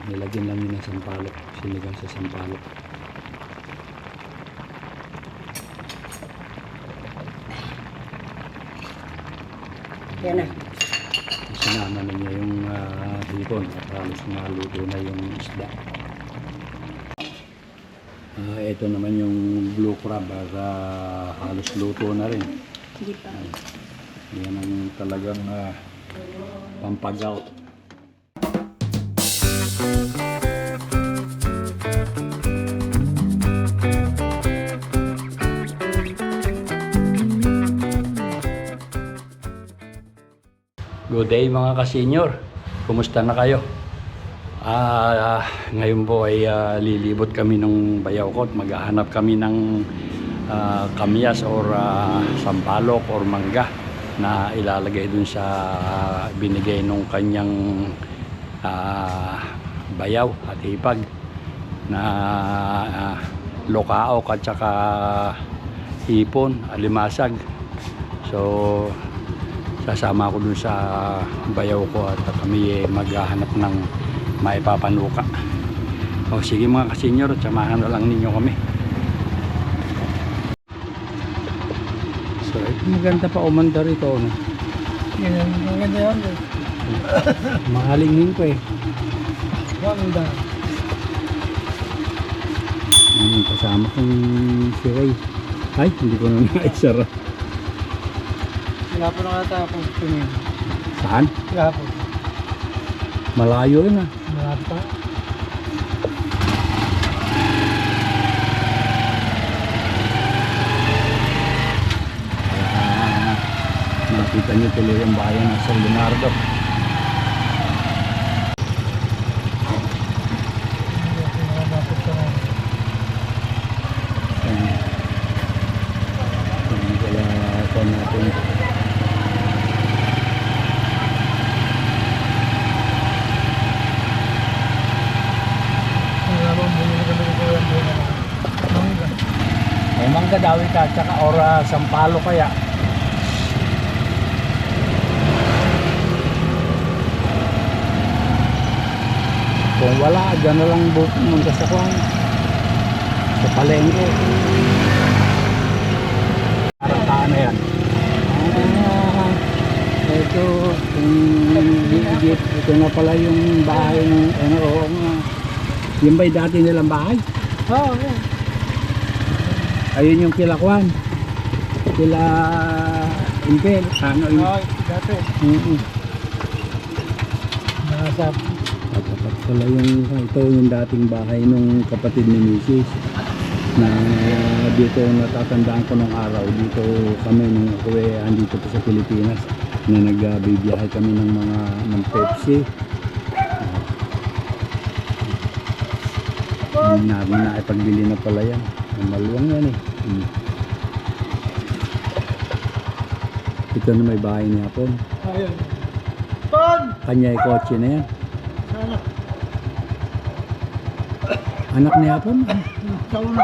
Nilagyan lang yun ng sampalok, sinigang sa sampalok. Yan na. Sinama na niya yung hipon at halos maluto na yung isda. Ito naman yung blue crab at halos luto na rin. Hindi pa. Yan ang talagang pampagaw. Good day mga ka-senior. Kumusta na kayo? Ngayon po ay lilibot kami ng bayaw ko at maghahanap kami ng kamyas or sampalok or mangga na ilalagay dun sa binigay nung kanyang bayaw at hipag na lokaok at saka hipon, alimasag. So sasama ko dun sa bayaw ko at kami maghahanap ng maipapanuka. O sige mga ka-senior, samahan na lang ninyo kami. So ito maganda pa umanda rito, no? Yan, maganda yan. Mahalingin ko eh. Maganda. Kasama kong si Ray. Ay, hindi ko na naisara. Wala po nakatapos tumingin. Saan? Wala po. Malayo yun ah. Wala pa. Nakita niyo tuloy ang bayan ng San Leonardo. May mangga daw ika, tsaka ora sampalo kaya. Kung wala, dyan na lang mangga sa kwan. Sa palengke. Parataan na yan. Ito, ito na pala yung bahay ng, yung ba'y dati nilang bahay? Oo, yan. Ayun yung kilakwan. Kila Impel. Ano yun? Oo, dati. Nakasap. Dapat pala yung ito yung dating bahay nung kapatid ni Mrs. Na dito natatandaan ko nung araw. Dito kami nung ako andito pa sa Pilipinas. Na nagbibiyahe kami ng Pepsi. Napagbili na pala yan. Maluwang yan eh. Ito na may bahay ni Hapon. Ayun. Ton! Kanya yung kotse na yan. Sana. Anak ni Hapon? Sa una.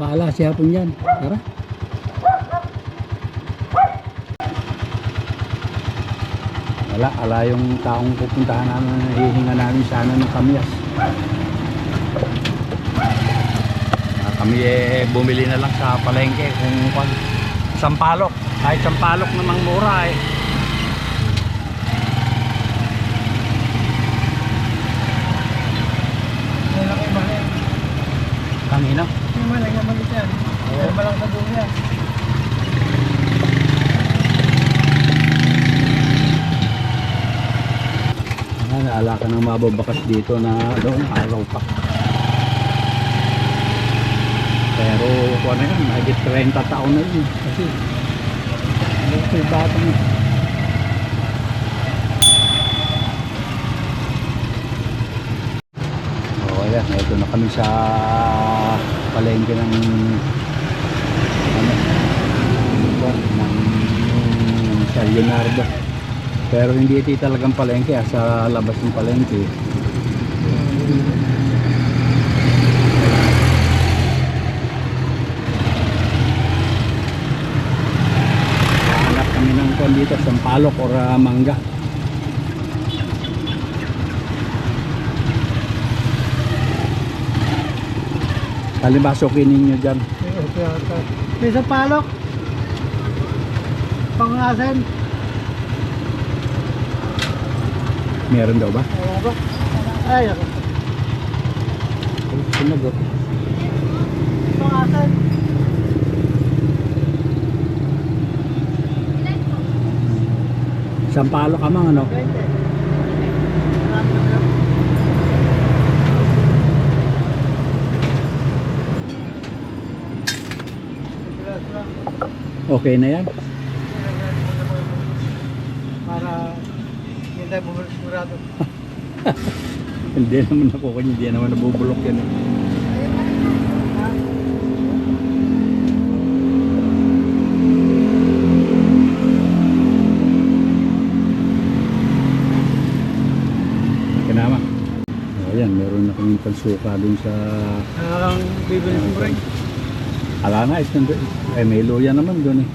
Paala si Hapon yan. Tara. Ala yung taong pupuntahan namin, hihinga namin sana ng kamyas. Kami bumili na lang sa palengke kung sampalok. Kahit sampalok namang mura eh. Malaki mali. Kanina? Yung malaki mali yan. Pero malang sa buong yan. Naala ka ng mababakas dito na doon araw pa. Pero kung ano yan, mahigit 30 taon na yun. Kasi ito yung batang yun. O ayan, ito na kami sa palengke ng San Leonardo. Pero hindi ito talagang palengke, sa labas ng palengke. Hanap kami ng kon dito, sampalok or mangga. Alimasokin ninyo dyan. May isang palok. Pangasin. Meron daw ba? Ayan ba? Ay, ako. Sumagot. Pangasin. Sampalo ka mang ano? Okay na yan? Para hindi tayo bumalik sigurado. Hindi naman ako kanya, hindi naman nabubulok yan. Kinama. Ayan, meron na kaming pansuka dun sa... Ano lang bibili ko rin. Ala na, ay may luya naman dun eh.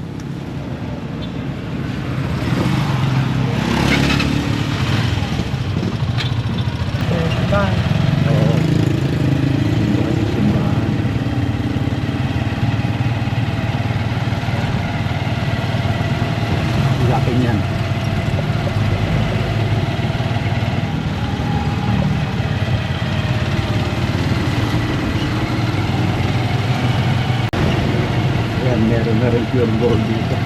Simbahan. Oo. Simbahan. Lakin yan. Ayan, meron na rin pure gold dito.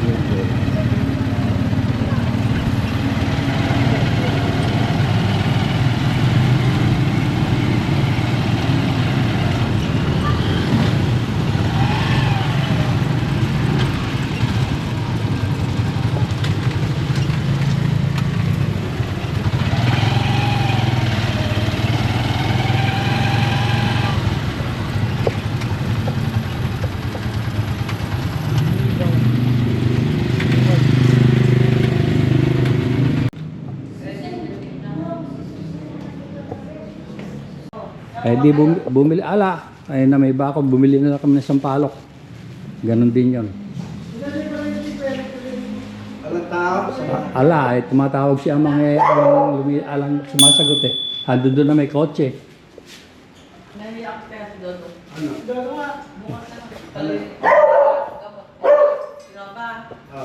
Pure gold. Eh di bumili, ala, ay na may bako, bumili na lang kami ng sampalok. Ganon din yon. Ala, eh, tumatawag siya mga alang sumasagot eh. Hando doon na may kotse.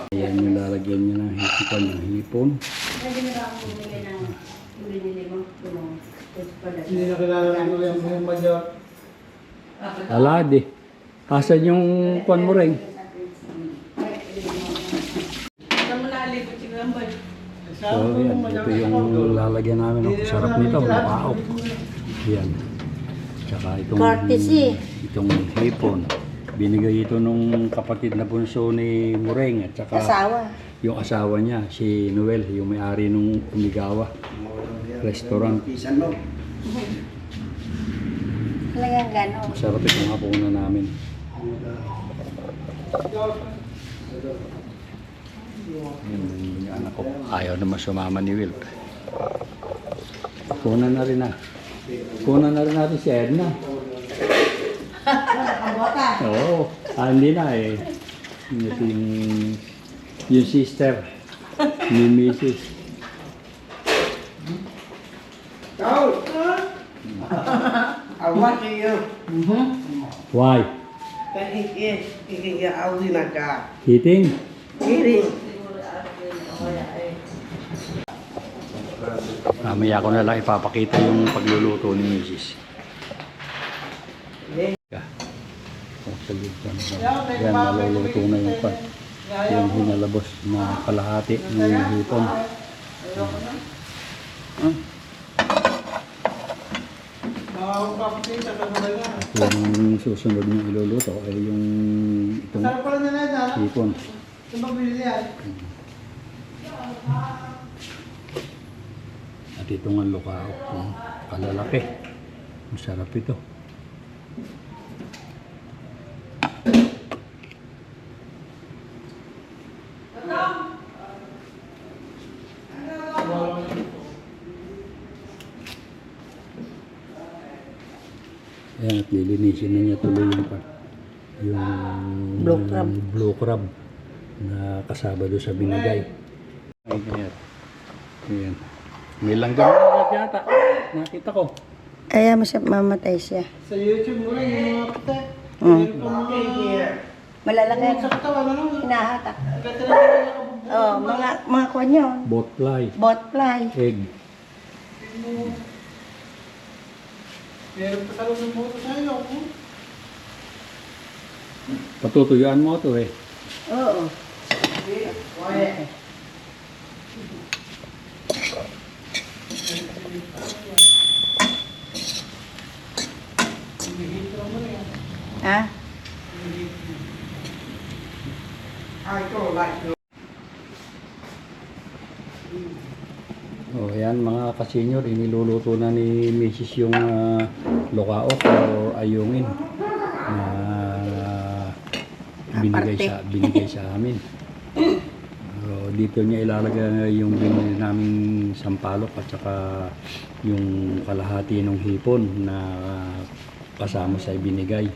Ayan yung lalagyan niya ng hipon, Hindi na kilala ko yung Major. Ala di. Asan yung kwan mo rin? So yan, ito yung lalagyan namin. Ang sarap nito, lukaok. Yan. Tsaka itong hipon. Binigay ito nung kapatid na bunso ni Mureng at saka yung asawa niya, si Noel, yung may-ari nung Umigawa restaurant. Talagang gano'n. Masarap itong hapunan namin. Yung anak ko, ayaw naman sumama ni Will. Kunan na rin na. Kunan na rin natin si Edna. Oo, hindi na eh. Yung sister ni Mrs. I want you. Why? Eating? Mamaya ko na lang ipapakita yung pagluluto ni Mrs. Yan, naluluto na yung pan. Yung hinalabos na kalahati ng hipon. Yung susunod na iluluto ay yung itong Sarap pala nila yan. hipon. Ito mabili yan. At itong ang lukaok. Kalalaki. Masarap ito. Ayan, at lilinisin na niya tuloy yung blue crab na kasaba doon sa binigay. Ayan. Ayan. May langgam na yata. Nakita ko. Ayaw mo siya, mamatay siya. Sa YouTube mo lang yung mga pita. Mm. Meron pa mga... Malalaki. Sa katawan, ano? Hinahatak. Ganda na yung Oh, mga kwan yun. Botfly. Botfly. Egg. Meron pa sa loob ng moto sa iyo. Patutuyuan mo ito eh. Oo. Ha? Oh, yan mga kasenyor, iniluluto na ni Mrs. yung lokaok o ayungin na binigay sa amin. Dito niya ilalagay yung binili naming sampalok at saka yung kalahati ng hipon na kasama sa ibinigay.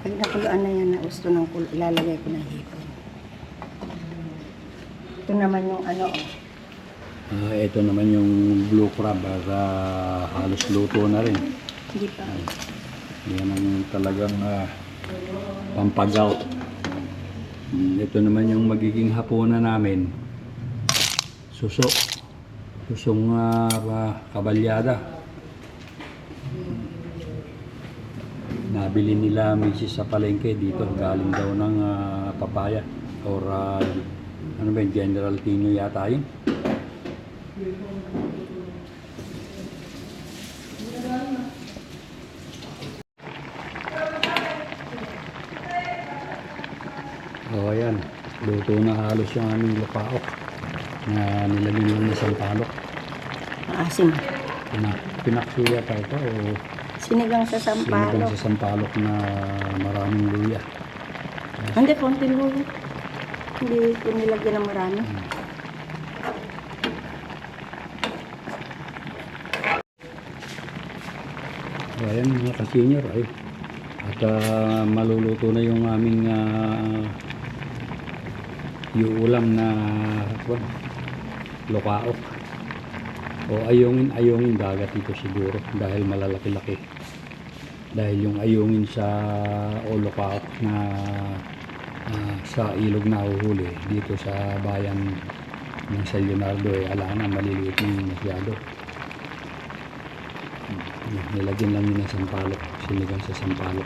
Pag nakuluan na yan na gusto ng ilalagay ko ng hipon. Ito naman yung ano, Ito naman yung blue crab at halos luto na rin. hindi pa. Yan ang talagang pampagaw. Ito naman yung magiging hapunan namin. Suso. Susong kabalyada. Nabili nila misis sa palengke dito. Galing daw ng papaya. Or ano ba yun? General Tino yata yun. O ayan, luto na halos yung aming lupaok na nilagyan lang ng sampalok. Maasim. Pinaksiya pa ito o Sinigang sa sinigang sampalok. sa sampalok na maraming luya. Hindi, konti luya. Hindi ko nilagyan ng marami. O ayan mga ka-senior ay. At maluluto na yung aming yung ulam na lokaok. O ayungin dagat ito siguro dahil malalaki-laki. Dahil yung ayungin sa o lokaok na sa ilog na uhuli dito sa bayan ng San Leonardo ala na maliliit na masyado. Nilagyan lang yun ng sampalok, sinigang sa sampalok.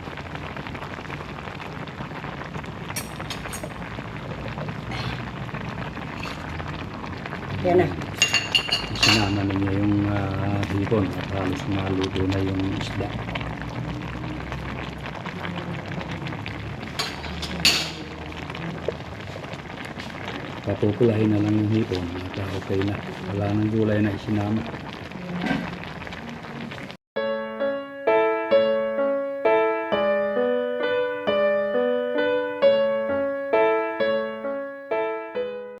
Yan na. Sinama na niya yung hipon at halos maluto na yung isda. Papupulahin na lang yung hipon at okay na. Wala nang gulay na isinama.